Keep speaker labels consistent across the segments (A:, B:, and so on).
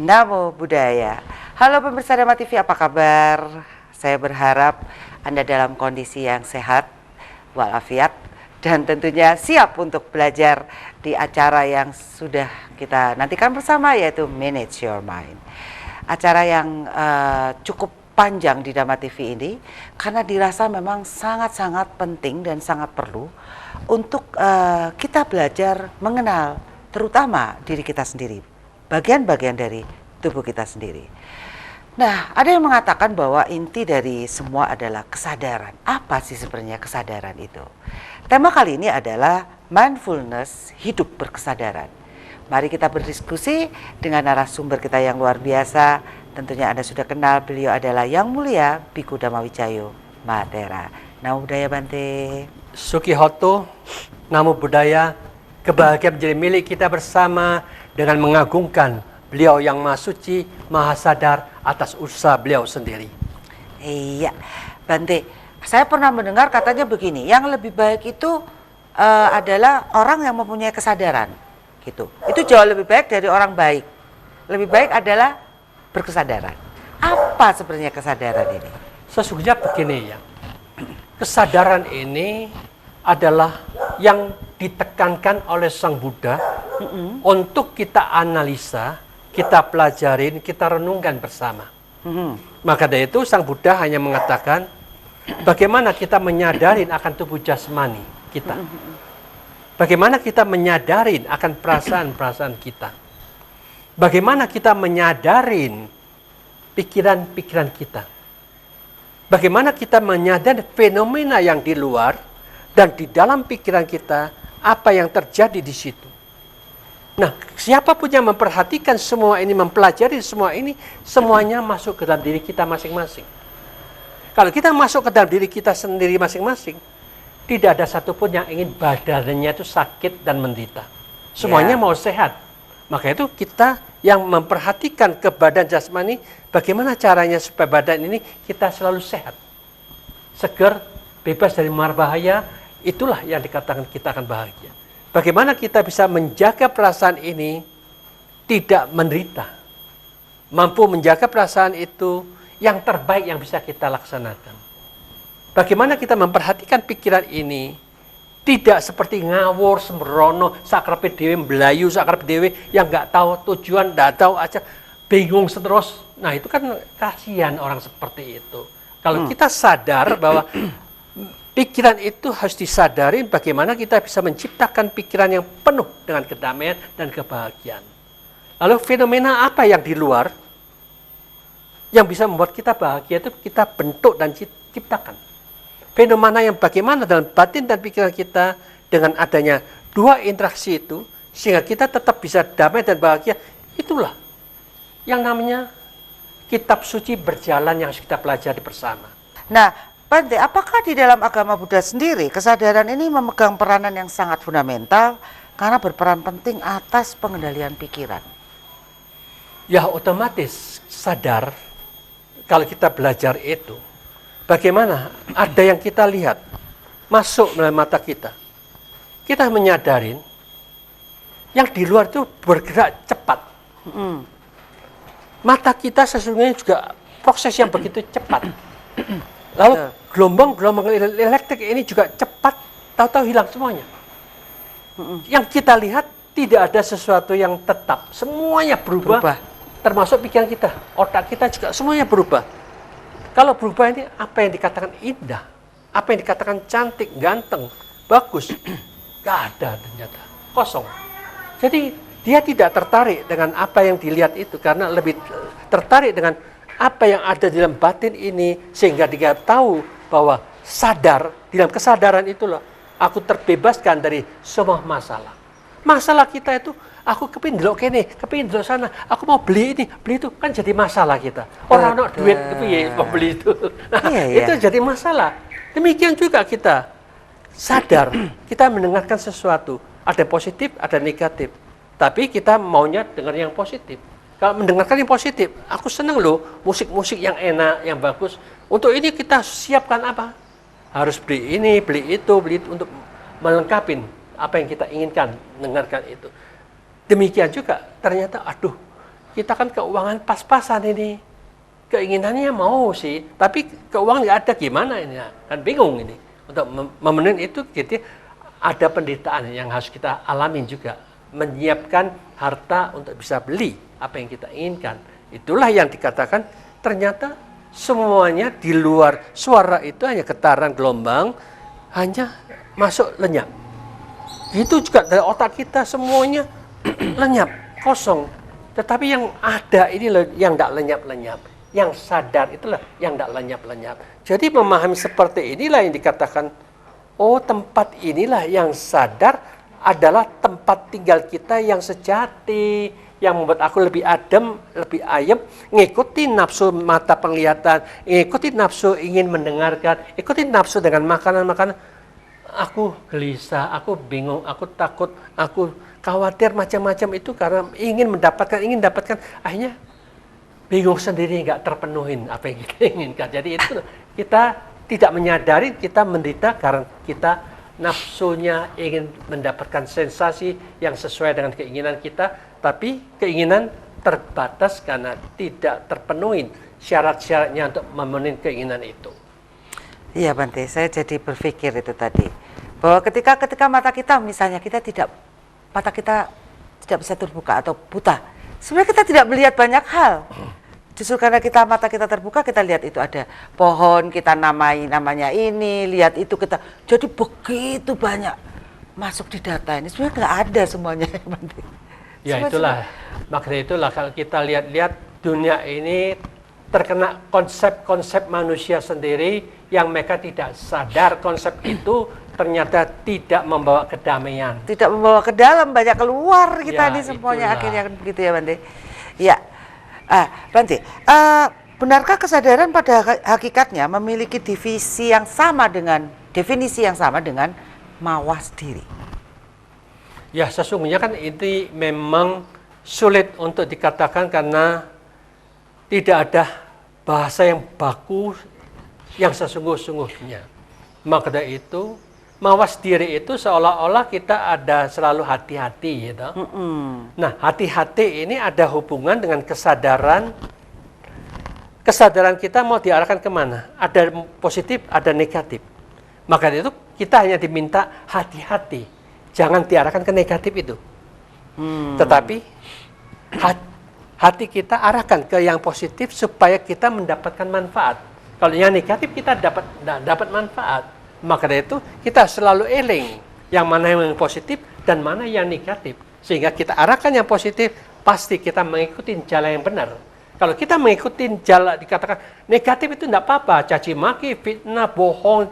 A: Namo Buddhaya. Halo pemirsa Dhamma TV, apa kabar? Saya berharap Anda dalam kondisi yang sehat, walafiat, dan tentunya siap untuk belajar di acara yang sudah kita nantikan bersama, yaitu Manage Your Mind. Acara yang cukup panjang di Dhamma TV ini karena dirasa memang sangat-sangat penting dan sangat perlu untuk kita belajar mengenal terutama diri kita sendiri, bagian-bagian dari tubuh kita sendiri. Nah, ada yang mengatakan bahwa inti dari semua adalah kesadaran. Apa sih sebenarnya kesadaran itu? Tema kali ini adalah mindfulness, hidup berkesadaran. Mari kita berdiskusi dengan narasumber kita yang luar biasa. Tentunya Anda sudah kenal, beliau adalah Yang Mulia Bhikkhu Dhammawicayo Mahathera. Namo Buddhaya Bante.
B: Sukihoto, Namo Buddhaya. Kebahagiaan menjadi milik kita bersama dengan mengagungkan beliau yang maha suci, maha sadar atas usaha beliau sendiri.
A: Iya, Bante, saya pernah mendengar katanya begini, yang lebih baik itu adalah orang yang mempunyai kesadaran, gitu. Itu jauh lebih baik dari orang baik. Lebih baik adalah berkesadaran. Apa sebenarnya kesadaran ini?
B: Sesungguhnya begini ya, kesadaran ini adalah yang ditekankan oleh Sang Buddha untuk kita analisa, kita pelajarin, kita renungkan bersama. Maka dari itu Sang Buddha hanya mengatakan bagaimana kita menyadarin akan tubuh jasmani kita. Bagaimana kita menyadarin akan perasaan-perasaan kita. Bagaimana kita menyadarin pikiran-pikiran kita. Bagaimana kita menyadari fenomena yang di luar dan di dalam pikiran kita apa yang terjadi di situ. Nah, siapapun yang memperhatikan semua ini, mempelajari semua ini, semuanya masuk ke dalam diri kita masing-masing. Kalau kita masuk ke dalam diri kita sendiri masing-masing, tidak ada satupun yang ingin badannya itu sakit dan menderita. Semuanya mau sehat. Maka itu kita yang memperhatikan ke badan jasmani, bagaimana caranya supaya badan ini kita selalu sehat, segar, bebas dari mara bahaya, itulah yang dikatakan kita akan bahagia. Bagaimana kita bisa menjaga perasaan ini tidak menderita, mampu menjaga perasaan itu yang terbaik yang bisa kita laksanakan. Bagaimana kita memperhatikan pikiran ini tidak seperti ngawur, sembrono, sakrape dewe, mbelayu, sakrape dewe yang nggak tahu tujuan, nggak tahu aja, bingung terus. Nah itu kan kasihan orang seperti itu. Kalau kita sadar bahwa pikiran itu harus disadarin bagaimana kita bisa menciptakan pikiran yang penuh dengan kedamaian dan kebahagiaan. Lalu fenomena apa yang di luar yang bisa membuat kita bahagia itu kita bentuk dan ciptakan. Fenomena yang bagaimana dalam batin dan pikiran kita dengan adanya dua interaksi itu sehingga kita tetap bisa damai dan bahagia, itulah yang namanya kitab suci berjalan yang harus kita pelajari bersama.
A: Nah, Bante, apakah di dalam agama Buddha sendiri kesadaran ini memegang peranan yang sangat fundamental karena berperan penting atas pengendalian pikiran?
B: Ya otomatis sadar kalau kita belajar itu. Bagaimana ada yang kita lihat masuk melalui mata kita. Kita menyadarin yang di luar itu bergerak cepat. Mata kita sesungguhnya juga proses yang begitu cepat. Lalu gelombang-gelombang elektrik ini juga cepat, tahu-tahu hilang semuanya. Yang kita lihat tidak ada sesuatu yang tetap, semuanya berubah. Termasuk pikiran kita, otak kita juga semuanya berubah. Kalau berubah ini apa yang dikatakan indah, apa yang dikatakan cantik, ganteng, bagus, gak ada ternyata, kosong. Jadi dia tidak tertarik dengan apa yang dilihat itu karena lebih tertarik dengan apa yang ada di dalam batin ini sehingga dia tahu bahwa sadar, di dalam kesadaran itulah aku terbebaskan dari semua masalah. Masalah kita itu aku kepingin delok kene, kepingin delok sana, aku mau beli ini, beli itu, kan jadi masalah kita. Orang ada duit kepiye mau beli itu. Nah, itu jadi masalah. Demikian juga kita sadar, kita mendengarkan sesuatu, ada positif, ada negatif. Tapi kita maunya dengar yang positif. Kalau mendengarkan yang positif, aku senang loh, musik-musik yang enak, yang bagus. Untuk ini kita siapkan apa? Harus beli ini, beli itu untuk melengkapi apa yang kita inginkan, dengarkan itu. Demikian juga ternyata, aduh, kita kan keuangan pas-pasan ini. Keinginannya mau sih, tapi keuangan nggak ada, gimana ini? Kan bingung ini. Untuk memenuhi itu, jadi ada penderitaan yang harus kita alamin juga. Menyiapkan harta untuk bisa beli apa yang kita inginkan. Itulah yang dikatakan ternyata semuanya di luar suara itu hanya getaran gelombang, hanya masuk lenyap. Itu juga dari otak kita semuanya lenyap, kosong. Tetapi yang ada ini loh yang tidak lenyap-lenyap. Yang sadar itulah yang tidak lenyap-lenyap. Jadi memahami seperti inilah yang dikatakan, oh tempat inilah yang sadar adalah tempat tinggal kita yang sejati, yang membuat aku lebih adem, lebih ayem, ngikuti nafsu mata penglihatan, ngikuti nafsu ingin mendengarkan, ikuti nafsu dengan makanan-makanan. Aku gelisah, aku bingung, aku takut, aku khawatir macam-macam itu karena ingin mendapatkan, akhirnya bingung sendiri, nggak terpenuhin apa yang kita inginkan. Jadi itu kita tidak menyadari kita menderita karena kita nafsunya ingin mendapatkan sensasi yang sesuai dengan keinginan kita, tapi keinginan terbatas karena tidak terpenuhi syarat-syaratnya untuk memenuhi keinginan itu.
A: Iya Bante, saya jadi berpikir itu tadi bahwa ketika mata kita misalnya mata kita tidak bisa terbuka atau buta, sebenarnya kita tidak melihat banyak hal. Justru karena mata kita terbuka, kita lihat itu ada pohon, kita namanya ini, lihat itu, kita jadi begitu banyak masuk di data ini. Sebenarnya nggak ada semuanya.
B: Ya itulah, makanya itulah kalau kita lihat dunia ini terkena konsep-konsep manusia sendiri yang mereka tidak sadar konsep itu ternyata tidak membawa kedamaian.
A: Tidak membawa ke dalam, banyak keluar kita nih semuanya,
B: itulah.
A: akhirnya kan begitu ya Bante. Ya, Bante, benarkah kesadaran pada hakikatnya memiliki definisi yang sama dengan mawas diri?
B: Ya sesungguhnya kan itu memang sulit untuk dikatakan karena tidak ada bahasa yang baku yang sesungguh-sungguhnya. Maka dari itu mawas diri itu seolah-olah kita ada selalu hati-hati gitu. Nah, hati-hati ini ada hubungan dengan kesadaran. Kesadaran kita mau diarahkan kemana? Ada positif, ada negatif. Maka dari itu kita hanya diminta hati-hati. Jangan diarahkan ke negatif itu. Tetapi hati kita arahkan ke yang positif supaya kita mendapatkan manfaat. Kalau yang negatif kita dapat manfaat. Maka dari itu kita selalu eling yang mana yang positif dan mana yang negatif. Sehingga kita arahkan yang positif, pasti kita mengikuti jalan yang benar. Kalau kita mengikuti jalan dikatakan negatif itu tidak apa-apa, caci maki, fitnah, bohong,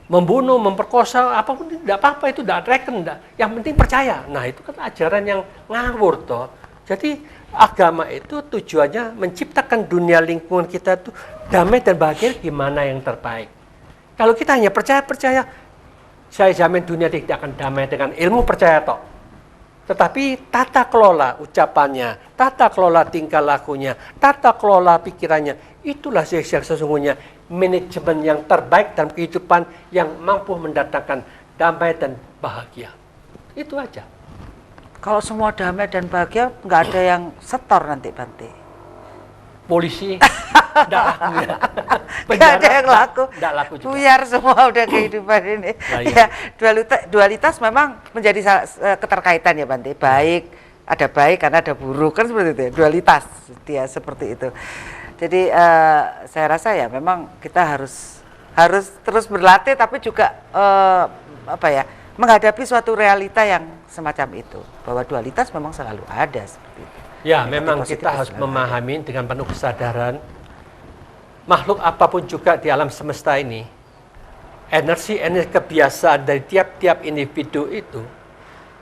B: membunuh, memperkosa, apapun tidak apa-apa, itu tidak reken, yang penting percaya. Nah itu kan ajaran yang ngawur toh. Jadi agama itu tujuannya menciptakan dunia lingkungan kita itu damai dan bahagia, gimana yang terbaik. Kalau kita hanya percaya, saya jamin dunia tidak akan damai dengan ilmu percaya toh. Tetapi tata kelola ucapannya, tata kelola tingkah lakunya, tata kelola pikirannya, itulah yang sesungguhnya manajemen yang terbaik dalam kehidupan yang mampu mendatangkan damai dan bahagia. Itu aja.
A: Kalau semua damai dan bahagia, nggak ada yang setor nanti Bante.
B: Polisi tidak laku ya.
A: Nggak ada yang laku.
B: Tidak laku juga.
A: Buyar semua udah kehidupan ini.
B: Nah,
A: ya, dualitas memang menjadi keterkaitan ya Bante. Ada baik karena ada buruk kan seperti itu ya. Dualitas dia seperti itu. Jadi saya rasa ya memang kita harus terus berlatih, tapi juga menghadapi suatu realita yang semacam itu, bahwa dualitas memang selalu ada seperti itu.
B: Ya, memang kita harus memahami dengan penuh kesadaran makhluk apapun juga di alam semesta ini, energi kebiasaan dari tiap-tiap individu itu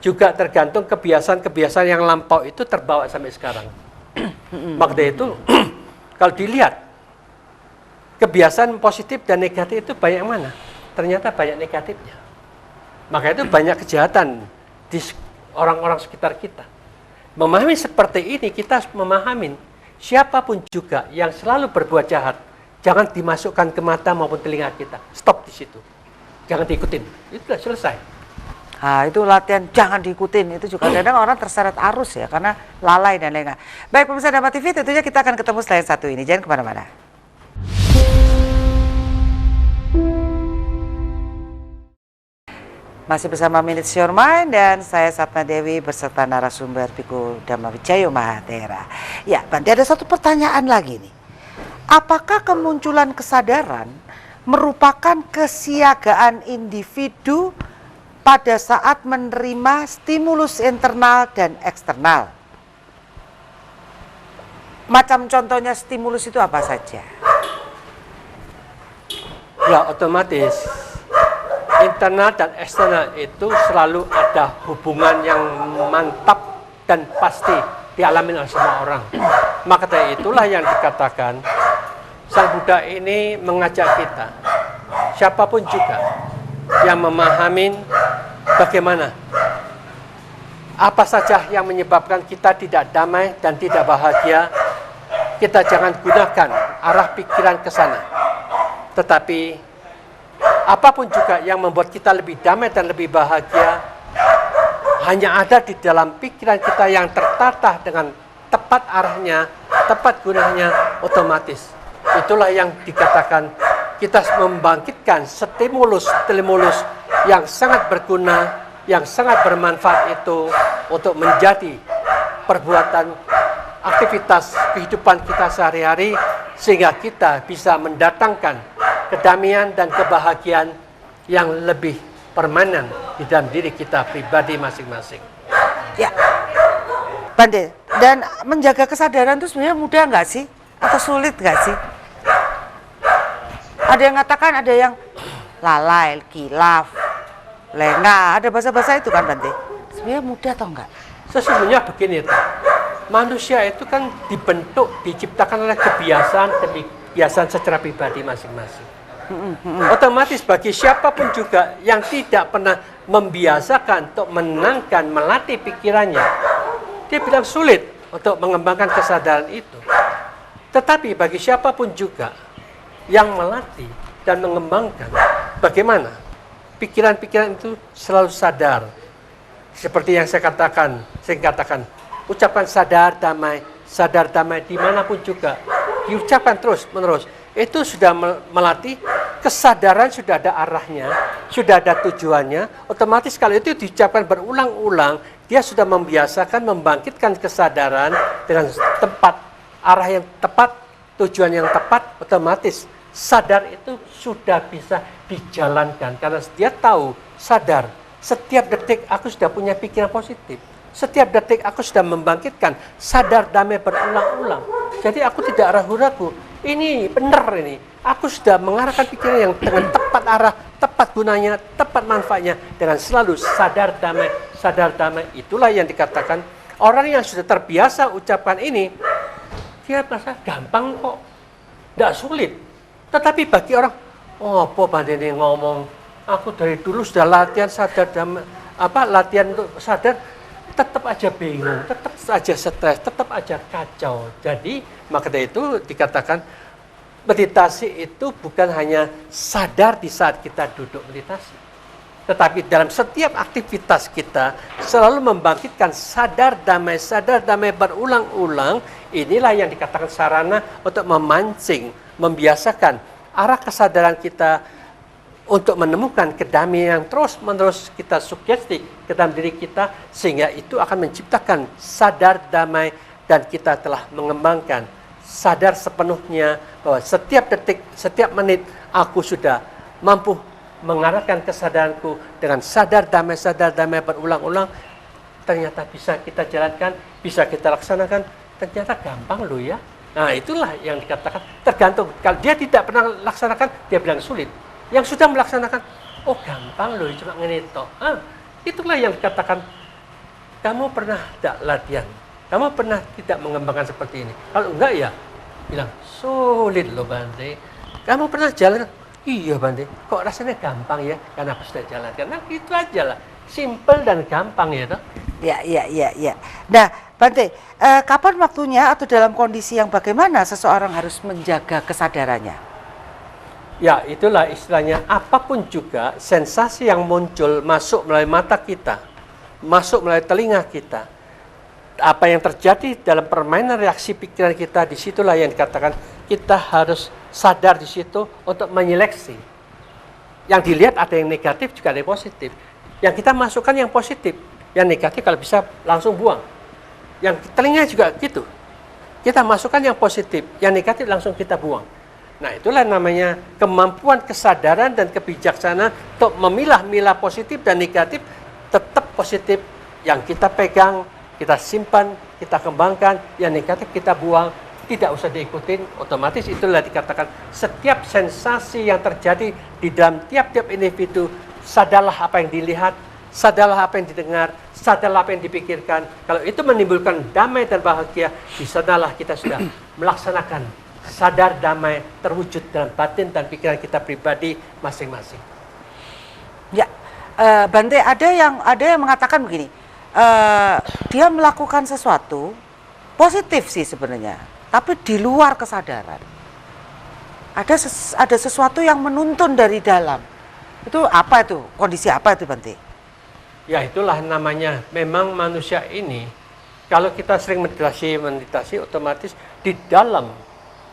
B: juga tergantung kebiasaan yang lampau itu terbawa sampai sekarang. Maka dari itu kalau dilihat kebiasaan positif dan negatif itu banyak mana? Ternyata banyak negatifnya. Maka itu banyak kejahatan di orang-orang sekitar kita. Memahami seperti ini, kita harus memahami siapapun juga yang selalu berbuat jahat, jangan dimasukkan ke mata maupun telinga kita. Stop di situ. Jangan diikutin. Itu sudah selesai.
A: Nah, itu latihan jangan diikutin, itu juga kadang orang terseret arus ya, karena lalai dan lain-lain. Baik pemirsa Dharma TV, tentunya kita akan ketemu selain satu ini, jangan kemana-mana. Masih bersama Minutes Your Mind dan saya Sapna Dewi beserta narasumber Biku Dhamma Wijayo Mahathera. Ya, Bante, ada satu pertanyaan lagi nih. Apakah kemunculan kesadaran merupakan kesiagaan individu pada saat menerima stimulus internal dan eksternal? Macam contohnya stimulus itu apa saja?
B: Ya, otomatis internal dan eksternal itu selalu ada hubungan yang mantap dan pasti dialami oleh semua orang. Maka dari itulah yang dikatakan Sang Buddha ini mengajak kita, siapapun juga yang memahami bagaimana apa saja yang menyebabkan kita tidak damai dan tidak bahagia, kita jangan gunakan arah pikiran ke sana. Tetapi apapun juga yang membuat kita lebih damai dan lebih bahagia hanya ada di dalam pikiran kita yang tertata dengan tepat arahnya, tepat gunanya, otomatis. Itulah yang dikatakan kita membangkitkan stimulus-stimulus yang sangat berguna, yang sangat bermanfaat itu untuk menjadi perbuatan aktivitas kehidupan kita sehari-hari, sehingga kita bisa mendatangkan kedamaian dan kebahagiaan yang lebih permanen di dalam diri kita pribadi masing-masing.
A: Ya, Bante, dan menjaga kesadaran itu sebenarnya mudah nggak sih? Atau sulit nggak sih? Ada yang mengatakan ada yang lalai, kilaf, lengah, ada bahasa-bahasa itu kan Bante. Sebenarnya mudah atau enggak?
B: Sesungguhnya begini, manusia itu kan dibentuk, diciptakan oleh kebiasaan demi kebiasaan secara pribadi masing-masing. Otomatis bagi siapapun juga yang tidak pernah membiasakan untuk menenangkan, melatih pikirannya, dia bilang sulit untuk mengembangkan kesadaran itu. Tetapi bagi siapapun juga yang melatih dan mengembangkan, bagaimana pikiran-pikiran itu selalu sadar. Seperti yang saya katakan, ucapan sadar damai dimanapun juga, diucapkan terus menerus. Itu sudah melatih kesadaran, sudah ada arahnya, sudah ada tujuannya. Otomatis kalau itu diucapkan berulang-ulang, dia sudah membiasakan membangkitkan kesadaran dengan tepat, arah yang tepat, tujuan yang tepat. Otomatis sadar itu sudah bisa dijalankan karena dia tahu, sadar, setiap detik aku sudah punya pikiran positif. Setiap detik aku sudah membangkitkan sadar damai berulang-ulang. Jadi aku tidak ragu-ragu. Ini benar ini. Aku sudah mengarahkan pikiran yang dengan tepat arah, tepat gunanya, tepat manfaatnya dengan selalu sadar damai, sadar damai. Itulah yang dikatakan orang yang sudah terbiasa ucapan ini, dia merasa gampang kok, tidak sulit. Tetapi bagi orang, oh apa Bante ini ngomong, aku dari dulu sudah latihan sadar damai, latihan untuk sadar, tetap aja bingung, tetap aja stres, tetap aja kacau. Jadi maka dari itu dikatakan meditasi itu bukan hanya sadar di saat kita duduk meditasi, tetapi dalam setiap aktivitas kita selalu membangkitkan sadar damai berulang-ulang. Inilah yang dikatakan sarana untuk memancing, membiasakan arah kesadaran kita untuk menemukan kedamaian yang terus-menerus kita sugesti ke dalam diri kita, sehingga itu akan menciptakan sadar damai dan kita telah mengembangkan sadar sepenuhnya bahwa setiap detik, setiap menit aku sudah mampu mengarahkan kesadaranku dengan sadar damai berulang-ulang. Ternyata bisa kita jalankan, bisa kita laksanakan, ternyata gampang loh ya. Nah itulah yang dikatakan tergantung. Kalau dia tidak pernah laksanakan, dia bilang sulit. Yang sudah melaksanakan, oh gampang loh, cuma ngenito. Itulah yang dikatakan, kamu pernah tidak latihan? Kamu pernah tidak mengembangkan seperti ini? Kalau enggak ya, bilang sulit loh Bante. Kamu pernah jalan? Iya Bante, kok rasanya gampang ya? Karena aku sudah jalankan. Nah itu aja lah, simple dan gampang ya toh.
A: Ya. Nah Bante, kapan waktunya atau dalam kondisi yang bagaimana seseorang harus menjaga kesadarannya?
B: Ya, itulah istilahnya, apapun juga sensasi yang muncul masuk melalui mata kita, masuk melalui telinga kita. Apa yang terjadi dalam permainan reaksi pikiran kita, disitulah yang dikatakan kita harus sadar di situ untuk menyeleksi. Yang dilihat ada yang negatif juga ada yang positif. Yang kita masukkan yang positif, yang negatif kalau bisa langsung buang. Yang telinga juga gitu. Kita masukkan yang positif, yang negatif langsung kita buang. Nah, itulah namanya kemampuan kesadaran dan kebijaksanaan untuk memilah-milah positif dan negatif, tetap positif yang kita pegang, kita simpan, kita kembangkan, yang negatif kita buang, tidak usah diikutin, otomatis itulah dikatakan setiap sensasi yang terjadi di dalam tiap-tiap individu, sadarlah apa yang dilihat, sadarlah apa yang didengar, sadarlah apa yang dipikirkan. Kalau itu menimbulkan damai dan bahagia, di sanalah kita sudah melaksanakan sadar damai terwujud dalam batin dan pikiran kita pribadi masing-masing.
A: Ya, Bante, ada yang mengatakan begini, dia melakukan sesuatu positif sih sebenarnya, tapi di luar kesadaran. Ada sesuatu yang menuntun dari dalam. Itu apa itu? Kondisi apa itu, Bante?
B: Ya, itulah namanya. Memang manusia ini, kalau kita sering meditasi, otomatis di dalam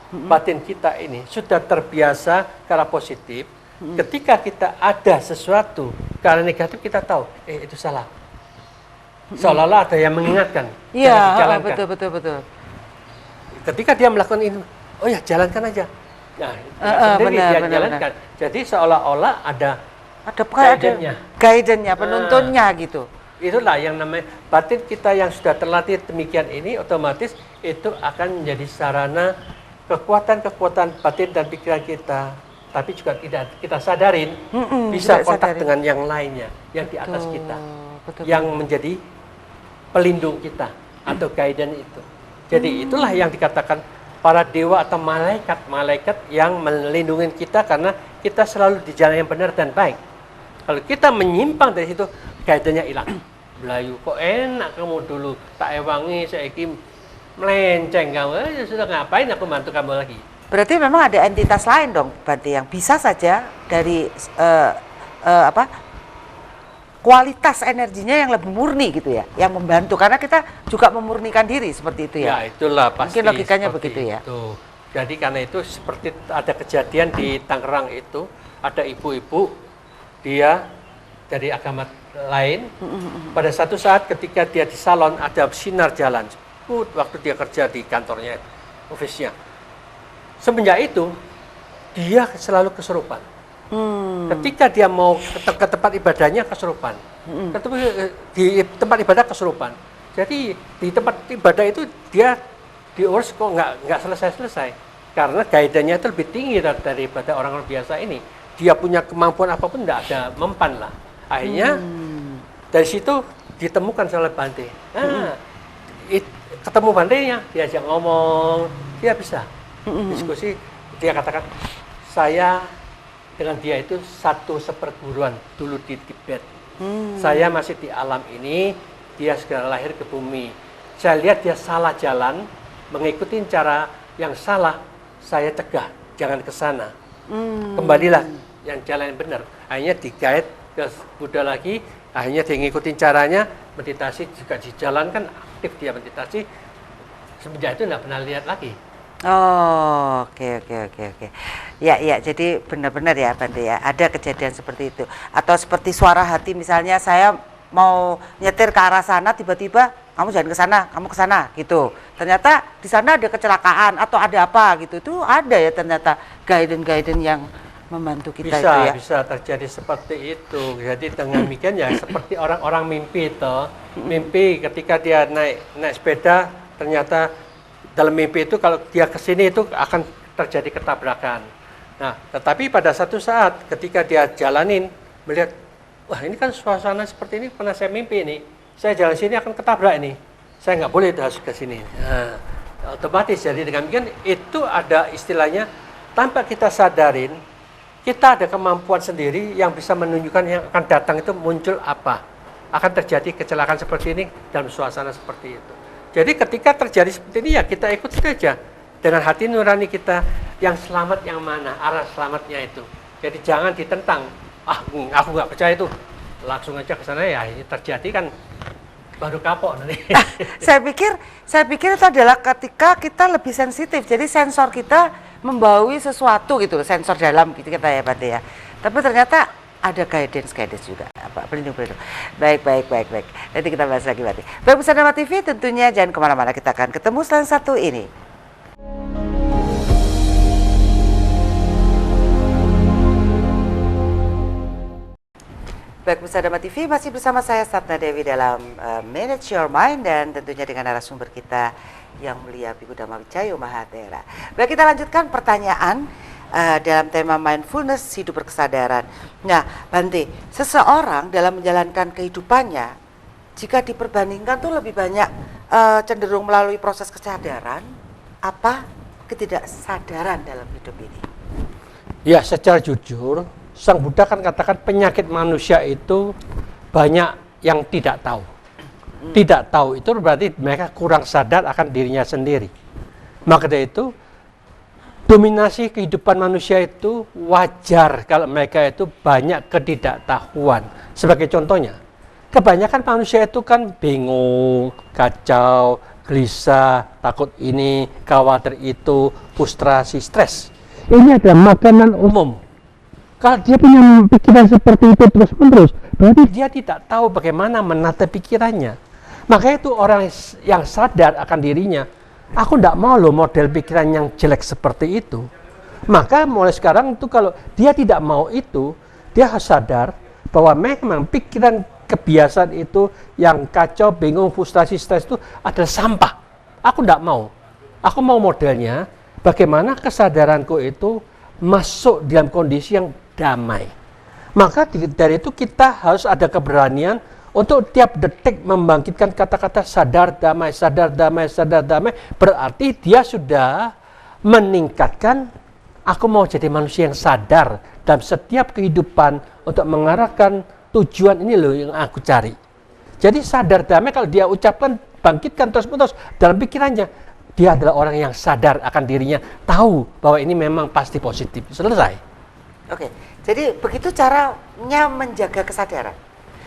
B: batin kita ini sudah terbiasa ke arah positif. Ketika kita ada sesuatu ke arah negatif, kita tahu, itu salah. Seolah-olah ada yang mengingatkan.
A: Iya, betul.
B: Ketika dia melakukan ini, oh ya jalankan aja. Nah, sendiri dia jalankan. Jadi seolah-olah ada guidance-nya, penuntunnya gitu. Itulah yang namanya batin kita yang sudah terlatih demikian ini, otomatis itu akan menjadi sarana kekuatan batin dan pikiran kita, tapi juga tidak kita sadarin, bisa kontak dengan yang lainnya, yang di atas kita, yang menjadi pelindung kita atau guidance itu. Jadi itulah yang dikatakan para dewa atau malaikat yang melindungi kita karena kita selalu di jalan yang benar dan baik. Kalau kita menyimpang dari situ, guidance-nya hilang. Belayu, kok enak kamu dulu, tak ewangi, saiki melenceng kamu, sudah ngapain aku bantu kamu lagi. Berarti memang ada entitas lain dong, Bante, yang bisa saja dari kualitas energinya yang lebih murni gitu ya, yang membantu, karena kita juga memurnikan diri seperti itu ya. Ya, itulah pasti. Mungkin logikanya begitu ya. Itu. Jadi karena itu seperti ada kejadian di Tangerang itu, ada ibu-ibu, dia dari agama lain, pada satu saat ketika dia di salon ada sinar jalan. Waktu dia kerja di kantornya, office-nya. Semenjak itu, dia selalu kesurupan. Ketika dia mau ke tempat ibadahnya, kesurupan. Di tempat ibadah kesurupan. Jadi di tempat ibadah itu dia diurus kok nggak selesai-selesai. Karena guidance-nya itu lebih tinggi daripada orang-orang biasa ini. Dia punya kemampuan apapun nggak ada mempan lah. Akhirnya dari situ ditemukan oleh Bante. Ketemu Bante-nya, diajak ngomong, dia bisa diskusi. Dia katakan, saya dengan dia itu satu seperguruan dulu di Tibet. Saya masih di alam ini, dia segera lahir ke bumi. Saya lihat dia salah jalan, mengikuti cara yang salah, saya cegah, jangan ke sana. Kembalilah yang jalan yang benar. Akhirnya di-guide ke Buddha lagi, akhirnya dia ngikutin caranya, meditasi juga dijalankan, aktif dia meditasi. Semenjak itu tidak pernah lihat lagi. Oh, oke. Ya, jadi benar-benar ya, Bante ya, ada kejadian seperti itu. Atau seperti suara hati, misalnya saya mau nyetir ke arah sana, tiba-tiba kamu jangan ke sana, kamu ke sana gitu. Ternyata di sana ada kecelakaan atau ada apa gitu. Itu ada ya ternyata guidance yang membantu kita itu ya. Bisa terjadi seperti itu. Jadi dengan demikian ya seperti orang-orang mimpi itu. Mimpi ketika dia naik sepeda, ternyata dalam mimpi itu kalau dia ke sini itu akan terjadi ketabrakan. Nah, tetapi pada satu saat ketika dia jalanin melihat, wah ini kan suasana seperti ini pernah saya mimpi ini. Saya jalan sini akan ketabrak ini. Saya nggak boleh harus ke sini. Nah, otomatis jadi dengan demikian itu ada istilahnya tanpa kita sadarin, kita ada kemampuan sendiri yang bisa menunjukkan yang akan datang itu muncul apa. Akan terjadi kecelakaan seperti ini dalam suasana seperti itu. Jadi ketika terjadi seperti ini ya kita ikut saja dengan hati nurani kita, yang selamat yang mana, arah selamatnya itu. Jadi jangan ditentang, aku nggak percaya itu, langsung aja ke sana, ya ini terjadi kan baru kapok nanti.
A: Saya pikir itu adalah ketika kita lebih sensitif, jadi sensor kita membaui sesuatu gitu, sensor dalam gitu kita ya Bante ya. Tapi ternyata ada guidance juga, apa pelindung. Baik. Nanti kita bahas lagi Bante. Baik, pemirsa Dharma TV, tentunya jangan kemana-mana, kita akan ketemu setelah satu ini. Baik, pemirsa Dharma TV, masih bersama saya Satna Dewi dalam Manage Your Mind, dan tentunya dengan narasumber kita yang mulia Biku Dhamma Wicayo Mahathera. Baik, kita lanjutkan pertanyaan dalam tema mindfulness, hidup berkesadaran. Nah, Bante, seseorang dalam menjalankan kehidupannya, jika diperbandingkan tuh lebih banyak cenderung melalui proses kesadaran apa ketidaksadaran dalam hidup ini?
B: Ya, secara jujur, Sang Buddha kan katakan penyakit manusia itu banyak yang tidak tahu. Tidak tahu itu berarti mereka kurang sadar akan dirinya sendiri. Maka dari itu, dominasi kehidupan manusia itu wajar kalau mereka itu banyak ketidaktahuan. Sebagai contohnya, kebanyakan manusia itu kan bingung, kacau, gelisah, takut ini, khawatir itu, frustrasi, stres. Ini adalah makanan umum. Kalau dia punya pikiran seperti itu terus-menerus, berarti dia tidak tahu bagaimana menata pikirannya. Makanya itu orang yang sadar akan dirinya, aku tidak mau loh model pikiran yang jelek seperti itu. Maka mulai sekarang itu kalau dia tidak mau itu, dia harus sadar bahwa memang pikiran kebiasaan itu yang kacau, bingung, frustrasi, stres itu adalah sampah. Aku tidak mau. Aku mau modelnya bagaimana kesadaranku itu masuk dalam kondisi yang damai. Maka dari itu kita harus ada keberanian untuk tiap detik membangkitkan kata-kata sadar damai, sadar damai, sadar damai. Berarti dia sudah meningkatkan, aku mau jadi manusia yang sadar dalam setiap kehidupan untuk mengarahkan tujuan ini loh yang aku cari. Jadi sadar damai kalau dia ucapkan, bangkitkan terus-menerus dalam pikirannya, dia adalah orang yang sadar akan dirinya, tahu bahwa ini memang pasti positif. Selesai.
A: Oke, jadi begitu caranya menjaga kesadaran.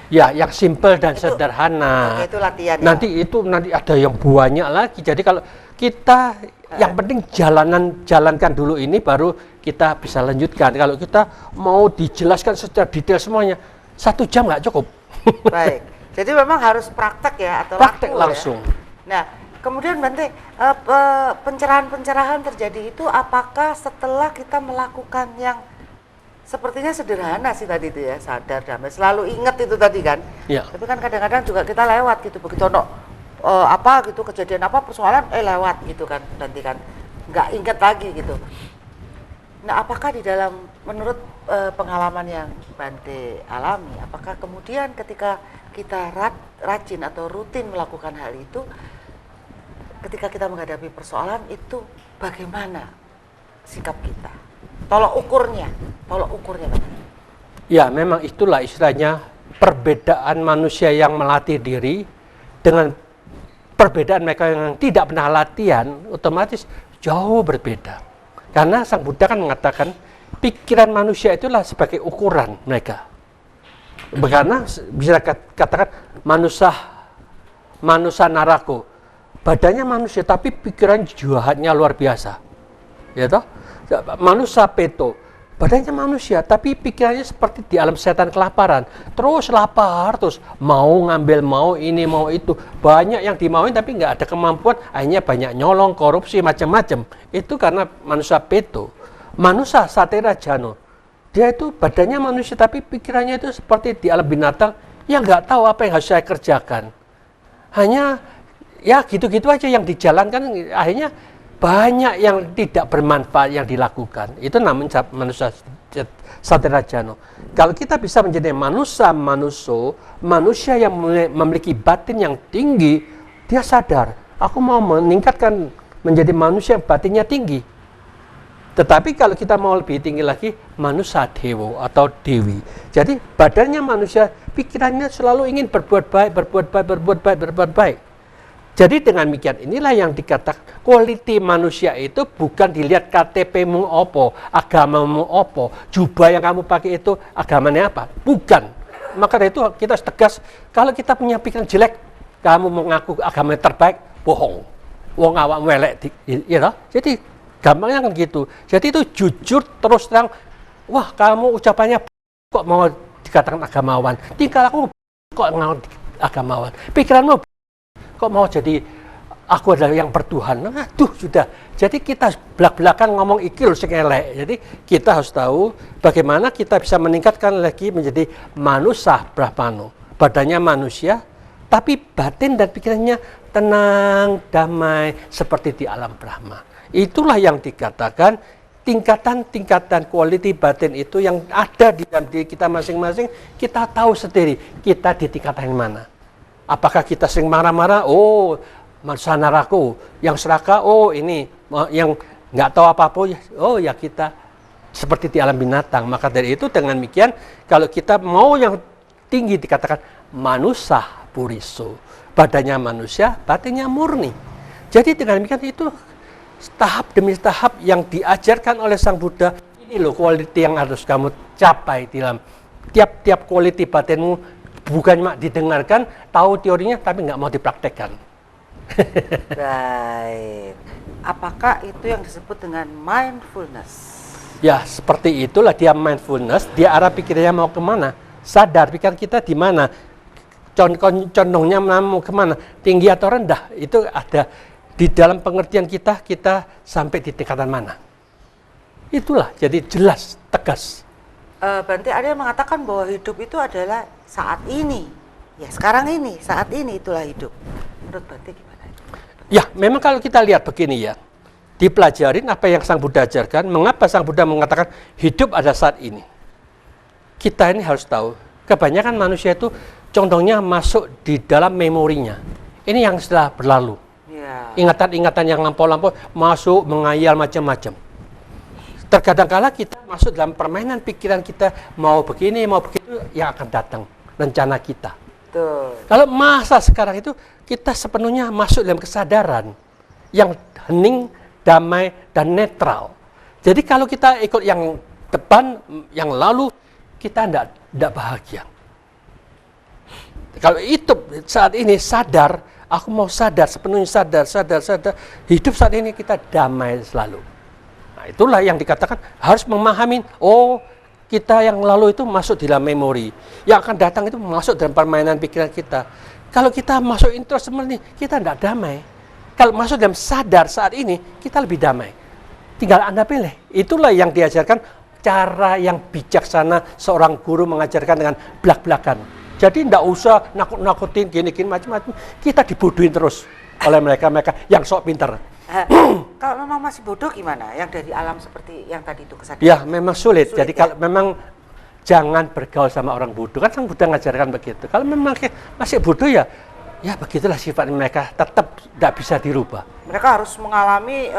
B: Ya, yang simple dan sederhana.
A: Oke, itu latihan.
B: Nanti ada yang banyak lagi. Jadi kalau kita yang penting jalankan dulu ini, baru kita bisa lanjutkan. Kalau kita mau dijelaskan secara detail semuanya, 1 jam nggak cukup.
A: Baik. Jadi memang harus praktek ya, atau
B: praktek langsung.
A: Ya? Nah, kemudian Bante, pencerahan-pencerahan terjadi itu apakah setelah kita melakukan yang sepertinya sederhana sih tadi itu ya, sadar damai, selalu ingat itu tadi kan?
B: Ya.
A: Tapi kan kadang-kadang juga kita lewat gitu, begitu apa gitu, kejadian apa, persoalan lewat gitu kan, nanti kan nggak ingat lagi gitu. Nah, apakah di dalam, menurut pengalaman yang Bante alami, apakah kemudian ketika kita rajin atau rutin melakukan hal itu, ketika kita menghadapi persoalan itu bagaimana sikap kita? Tolok ukurnya Bante.
B: Ya, memang itulah istilahnya perbedaan manusia yang melatih diri dengan perbedaan mereka yang tidak pernah latihan, otomatis jauh berbeda. Karena Sang Buddha kan mengatakan pikiran manusia itulah sebagai ukuran mereka. Karena bisa katakan manusia narako, badannya manusia tapi pikiran jahatnya luar biasa. Ya toh? Manusia peto, badannya manusia tapi pikirannya seperti di alam setan kelaparan, terus lapar, terus mau ngambil, mau ini, mau itu, banyak yang dimauin tapi nggak ada kemampuan, akhirnya banyak nyolong, korupsi, macam-macam. Itu karena manusia peto. Manusia satera jano, dia itu badannya manusia tapi pikirannya itu seperti di alam binatang yang nggak tahu apa yang harus saya kerjakan, hanya ya gitu-gitu aja yang dijalankan, akhirnya banyak yang tidak bermanfaat yang dilakukan. Itu namanya manusia satera jano. Kalau kita bisa menjadi manusia yang memiliki batin yang tinggi, dia sadar, aku mau meningkatkan menjadi manusia yang batinnya tinggi. Tetapi kalau kita mau lebih tinggi lagi, manusia dewo atau dewi. Jadi badannya manusia, pikirannya selalu ingin berbuat baik. Jadi dengan demikian inilah yang dikatakan quality manusia itu bukan dilihat KTP-mu opo, agamamu opo, jubah yang kamu pakai itu agamanya apa, bukan. Maka dari itu kita tegas, kalau kita punya pikiran jelek, kamu mengaku agama terbaik, bohong. Wong awak melek, ya. Jadi gampangnya kan gitu. Jadi itu jujur terus terang. Wah, kamu ucapannya kok mau dikatakan agamawan? Tingkah aku kok mau agamawan? Pikiranmu kok mau jadi aku adalah yang bertuhan? Aduh, sudah. Jadi kita belak-belakan ngomong ikil sing elek. Jadi kita harus tahu bagaimana kita bisa meningkatkan lagi menjadi manusia brahmano. Badannya manusia, tapi batin dan pikirannya tenang, damai seperti di alam Brahma. Itulah yang dikatakan tingkatan-tingkatan quality batin itu yang ada di dalam diri kita masing-masing. Kita tahu sendiri kita di tingkatan mana. Apakah kita sering marah-marah? Oh, sanaraku. Yang serakah, oh ini. Yang nggak tahu apa-apa, oh ya kita seperti di alam binatang. Maka dari itu dengan demikian, kalau kita mau yang tinggi dikatakan manusia puriso. Badannya manusia, batinnya murni. Jadi dengan demikian itu tahap demi tahap yang diajarkan oleh Sang Buddha. Ini loh quality yang harus kamu capai dalam tiap-tiap quality batinmu. Bukan cuma didengarkan, tahu teorinya, tapi nggak mau dipraktekkan.
A: Baik. Apakah itu yang disebut dengan mindfulness?
B: Ya, seperti itulah dia mindfulness. Dia arah pikirannya mau kemana? Sadar pikiran kita di mana? Condongnya mau kemana? Tinggi atau rendah? Itu ada di dalam pengertian kita sampai di tingkatan mana? Itulah, jadi jelas, tegas.
A: Berarti ada yang mengatakan bahwa hidup itu adalah saat ini. Ya, sekarang ini, saat ini itulah hidup. Menurut Bante gimana?
B: Ya, memang kalau kita lihat begini ya, dipelajarin apa yang Sang Buddha ajarkan, mengapa Sang Buddha mengatakan hidup ada saat ini. Kita ini harus tahu, kebanyakan manusia itu condongnya masuk di dalam memorinya. Ini yang sudah berlalu. Ya. Ingatan-ingatan yang lampau-lampau masuk mengayal macam-macam. Terkadang kala kita masuk dalam permainan pikiran kita, mau begini, mau begitu, yang akan datang rencana kita. Tuh. Kalau masa sekarang itu kita sepenuhnya masuk dalam kesadaran yang hening, damai, dan netral. Jadi kalau kita ikut yang depan, yang lalu, kita tidak bahagia. Kalau itu saat ini sadar, aku mau sadar, sepenuhnya sadar, hidup saat ini kita damai selalu. Nah, itulah yang dikatakan harus memahami, oh kita yang lalu itu masuk di dalam memori, yang akan datang itu masuk dalam permainan pikiran kita. Kalau kita masuk intros seperti ini, kita tidak damai. Kalau masuk dalam sadar saat ini, kita lebih damai. Tinggal Anda pilih. Itulah yang diajarkan cara yang bijaksana seorang guru mengajarkan dengan belak-belakan. Jadi tidak usah nakut-nakutin gini-gini macam-macam. Kita dibodohin terus oleh mereka yang sok pintar.
A: Kalau memang masih bodoh gimana? Yang dari alam seperti yang tadi itu kesadaran?
B: Ya, memang sulit. Jadi
A: ya?
B: Kalau memang jangan bergaul sama orang bodoh. Kan Sang Buddha mengajarkan begitu. Kalau memang masih bodoh ya begitulah sifat mereka. Tetap tidak bisa dirubah.
A: Mereka harus mengalami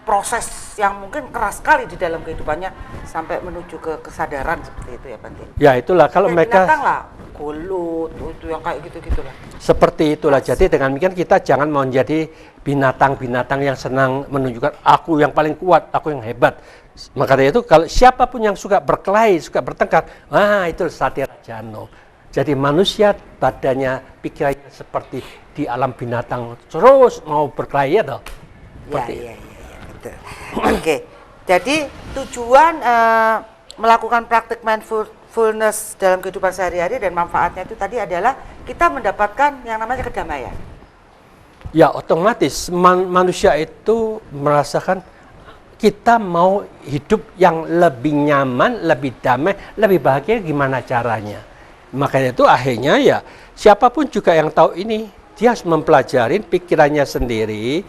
A: proses yang mungkin keras sekali di dalam kehidupannya sampai menuju ke kesadaran seperti itu ya, Bante.
B: Ya itulah kalau mereka
A: binatang lah, kulut itu yang kayak gitu-gitulah.
B: Seperti itulah. Jadi dengan demikian kita jangan mau menjadi binatang-binatang yang senang menunjukkan aku yang paling kuat, aku yang hebat. Maka dari itu kalau siapapun yang suka berkelahi, suka bertengkar, itu satira jano. Jadi manusia badannya, pikirannya seperti di alam binatang terus mau berkelahi ya toh.
A: Ya, betul. Oke. Jadi tujuan melakukan praktik mindfulness dalam kehidupan sehari-hari dan manfaatnya itu tadi adalah kita mendapatkan yang namanya kedamaian.
B: Ya, otomatis manusia itu merasakan kita mau hidup yang lebih nyaman, lebih damai, lebih bahagia, gimana caranya. Makanya itu akhirnya ya siapapun juga yang tahu ini, dia harus mempelajari pikirannya sendiri,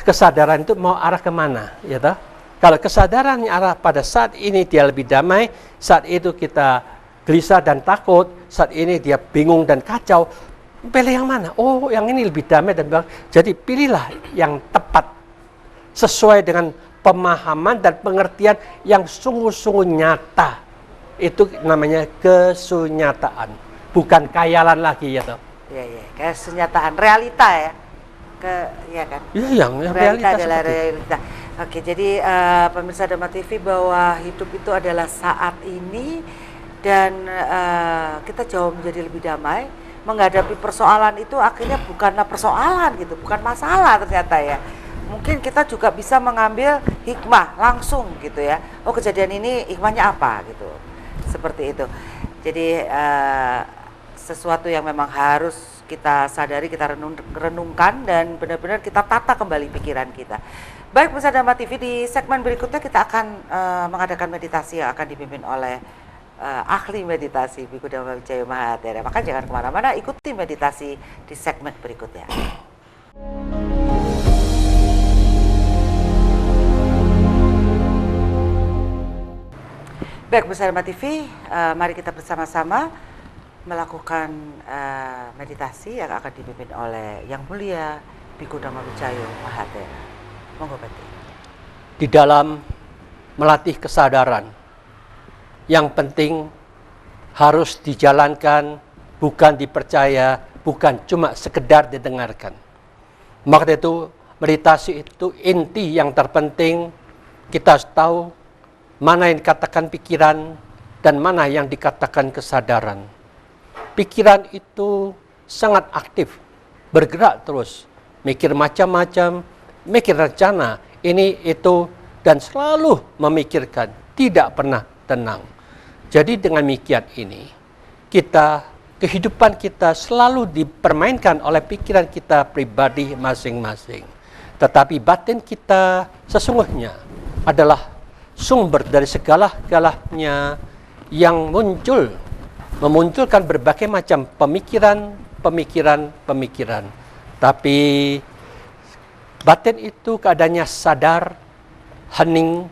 B: kesadaran itu mau arah kemana, ya toh? Kalau kesadarannya arah pada saat ini dia lebih damai, saat itu kita gelisah dan takut, saat ini dia bingung dan kacau, pilih yang mana? Oh, yang ini lebih damai dan bahagia. Jadi pilihlah yang tepat sesuai dengan pemahaman dan pengertian yang sungguh-sungguh nyata. Itu namanya kesunyataan, bukan khayalan lagi ya toh.
A: Iya, kesunyataan, realita ya. ya kan?
B: Iya, yang
A: Realita
B: realitas
A: adalah
B: seperti itu.
A: realita. Oke, jadi pemirsa Dharma TV, bahwa hidup itu adalah saat ini, dan kita jauh menjadi lebih damai. Menghadapi persoalan itu akhirnya bukanlah persoalan gitu, bukan masalah ternyata ya. Mungkin kita juga bisa mengambil hikmah langsung gitu ya. Oh, kejadian ini hikmahnya apa gitu. Seperti itu. Jadi sesuatu yang memang harus kita sadari, kita renungkan, dan benar-benar kita tata kembali pikiran kita. Baik, pemirsa Dharma TV, di segmen berikutnya kita akan mengadakan meditasi yang akan dipimpin oleh ahli meditasi Biku Dhamma Wijaya Mahathera. Maka jangan kemana-mana, ikuti meditasi di segmen berikutnya. Baik, pemirsa Dharma TV, mari kita bersama-sama melakukan meditasi yang akan dipimpin oleh Yang Mulia Biku Dhamma Wijaya Mahathera. Monggo, Pati.
B: Di dalam melatih kesadaran, yang penting harus dijalankan, bukan dipercaya, bukan cuma sekedar didengarkan. Maka itu meditasi itu inti yang terpenting. Kita harus tahu mana yang dikatakan pikiran dan mana yang dikatakan kesadaran. Pikiran itu sangat aktif, bergerak terus, mikir macam-macam, mikir rencana, ini, itu, dan selalu memikirkan, tidak pernah tenang. Jadi dengan demikian ini, kehidupan kita selalu dipermainkan oleh pikiran kita pribadi masing-masing. Tetapi batin kita sesungguhnya adalah sumber dari segala-galanya yang memunculkan berbagai macam pemikiran. Tapi batin itu keadaannya sadar, hening,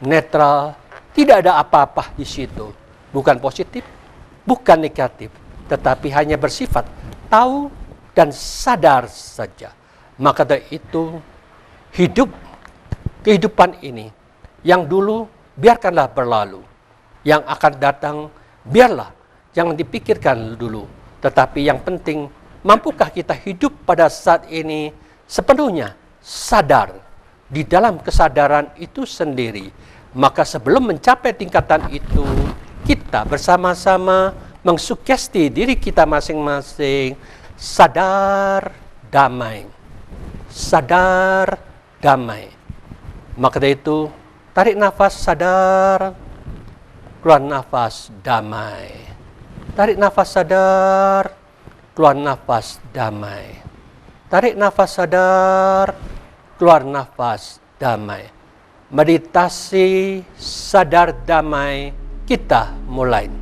B: netral, tidak ada apa-apa di situ. Bukan positif, bukan negatif, tetapi hanya bersifat tahu dan sadar saja. Maka dari itu, kehidupan ini, yang dulu biarkanlah berlalu, yang akan datang biarlah, jangan dipikirkan dulu. Tetapi yang penting, mampukah kita hidup pada saat ini sepenuhnya sadar di dalam kesadaran itu sendiri. Maka sebelum mencapai tingkatan itu, kita bersama-sama mengsugesti diri kita masing-masing sadar damai. Sadar damai. Maka dari itu, tarik nafas sadar, keluar nafas damai. Tarik nafas sadar, keluar nafas damai. Tarik nafas sadar, keluar nafas damai. Meditasi sadar damai kita mulai.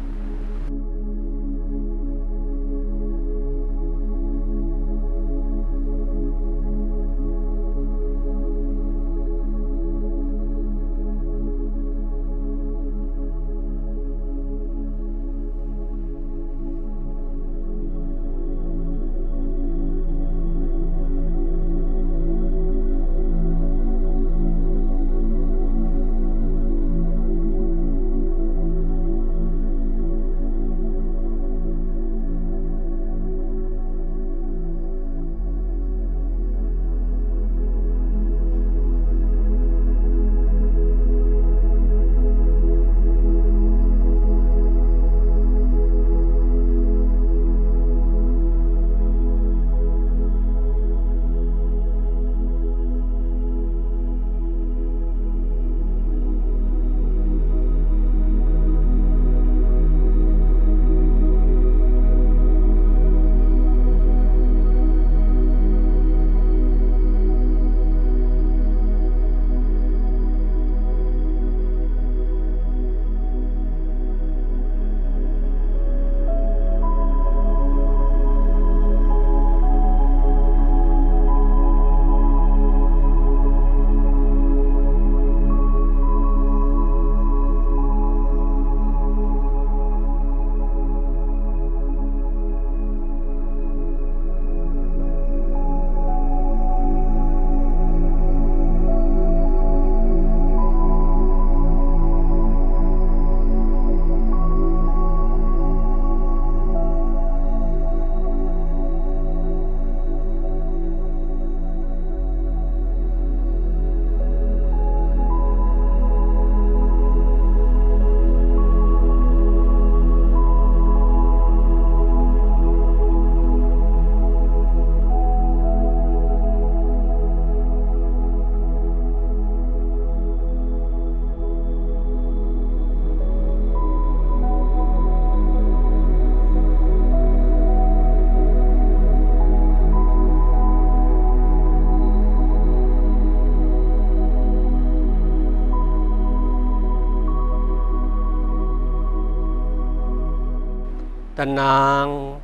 B: tenang,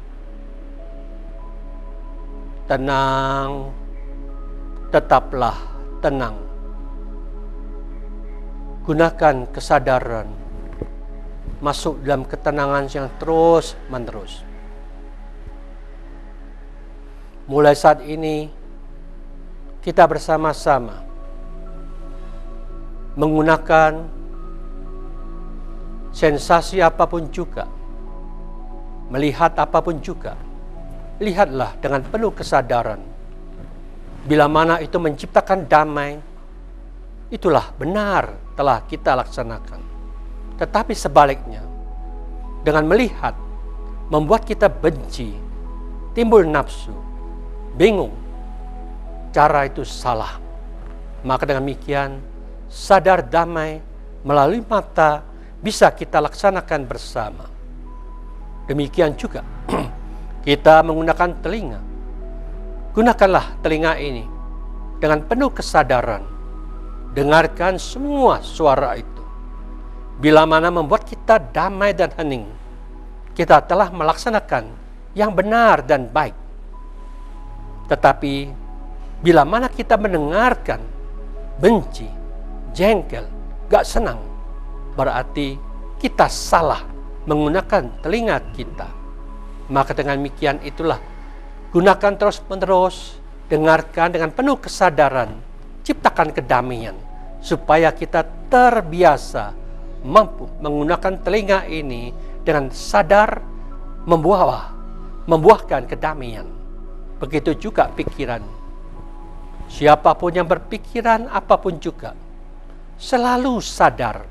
B: tenang, tetaplah tenang. Gunakan kesadaran masuk dalam ketenangan yang terus menerus. Mulai saat ini kita bersama-sama menggunakan sensasi apapun juga, melihat apapun juga, lihatlah dengan penuh kesadaran. Bila mana itu menciptakan damai, itulah benar telah kita laksanakan. Tetapi sebaliknya, dengan melihat, membuat kita benci, timbul nafsu, bingung, cara itu salah. Maka dengan demikian, sadar damai melalui mata bisa kita laksanakan bersama. Demikian juga kita menggunakan telinga. Gunakanlah telinga ini dengan penuh kesadaran. Dengarkan semua suara itu. Bila mana membuat kita damai dan hening, kita telah melaksanakan yang benar dan baik. Tetapi bila mana kita mendengarkan benci, jengkel, gak senang, berarti kita salah menggunakan telinga kita. Maka dengan demikian itulah, gunakan terus-menerus, dengarkan dengan penuh kesadaran, ciptakan kedamaian, supaya kita terbiasa mampu menggunakan telinga ini dengan sadar membuahkan kedamaian. Begitu juga pikiran. Siapapun yang berpikiran apapun juga, selalu sadar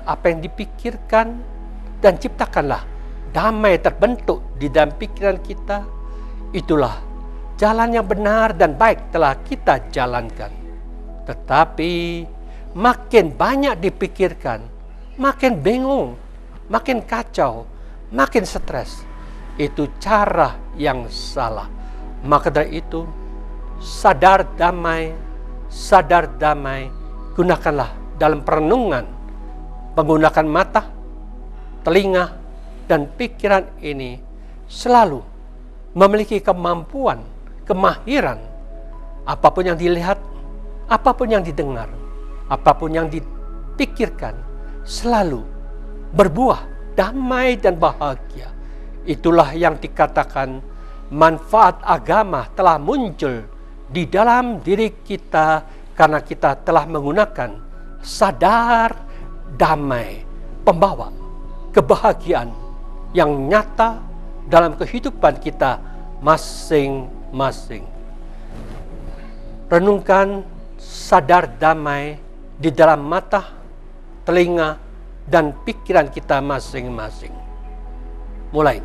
B: apa yang dipikirkan, dan ciptakanlah damai terbentuk di dalam pikiran kita. Itulah jalan yang benar dan baik telah kita jalankan. Tetapi makin banyak dipikirkan, makin bingung, makin kacau, makin stres. Itu cara yang salah. Maka dari itu, sadar damai, gunakanlah dalam perenungan, menggunakan mata, telinga, dan pikiran ini selalu memiliki kemampuan, kemahiran. Apapun yang dilihat, apapun yang didengar, apapun yang dipikirkan, selalu berbuah damai dan bahagia. Itulah yang dikatakan manfaat agama telah muncul di dalam diri kita karena kita telah menggunakan sadar damai, pembawa kebahagiaan yang nyata dalam kehidupan kita masing-masing. Renungkan sadar damai di dalam mata, telinga, dan pikiran kita masing-masing. Mulai.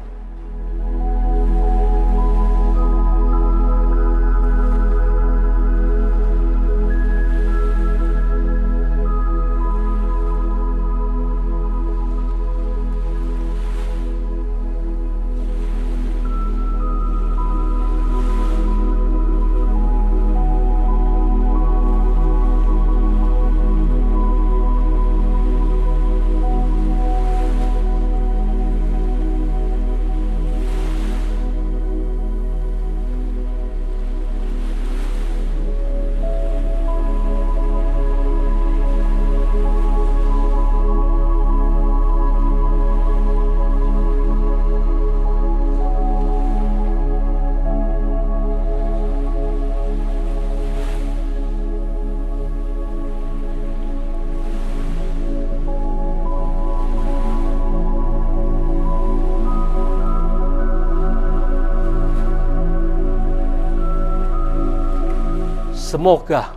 B: Semoga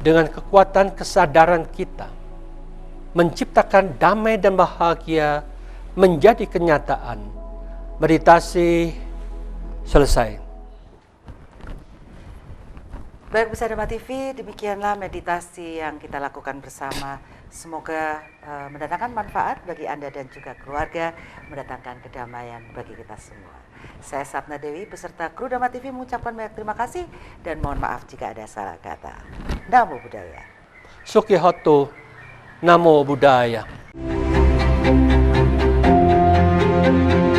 B: dengan kekuatan kesadaran kita menciptakan damai dan bahagia menjadi kenyataan. Meditasi selesai.
A: Baik pemirsa Dharma TV, demikianlah meditasi yang kita lakukan bersama. Semoga mendatangkan manfaat bagi Anda dan juga keluarga, mendatangkan kedamaian bagi kita semua. Saya Sapna Dewi beserta kru Dharma TV mengucapkan banyak terima kasih dan mohon maaf jika ada salah kata. Namo Buddhaya.
B: Sukihoto, Namo Buddhaya.
A: Tuhan.